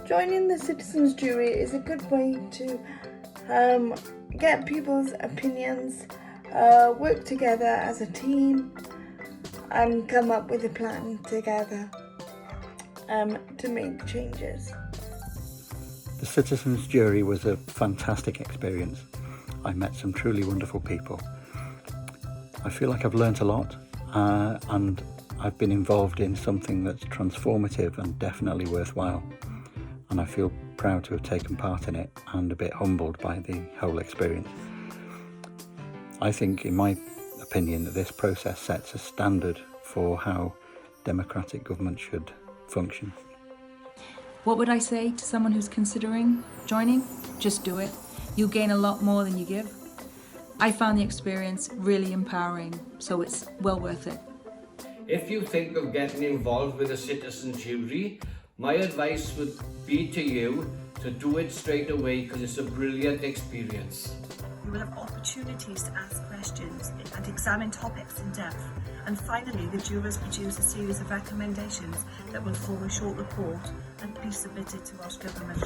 Joining the citizens' jury is a good way to get people's opinions, work together as a team, and come up with a plan together to make changes. The citizens' jury was a fantastic experience. I met some truly wonderful people. I feel like I've learnt a lot, and I've been involved in something that's transformative and definitely worthwhile. And I feel proud to have taken part in it and a bit humbled by the whole experience. I think, in my opinion, that this process sets a standard for how democratic government should function. What would I say to someone who's considering joining? Just do it. You'll gain a lot more than you give. I found the experience really empowering, so it's well worth it. If you think of getting involved with a citizen jury, my advice would be to you to do it straight away because it's a brilliant experience. You will have opportunities to ask questions and examine topics in depth. And finally, the jurors produce a series of recommendations that will form a short report and be submitted to Welsh Government.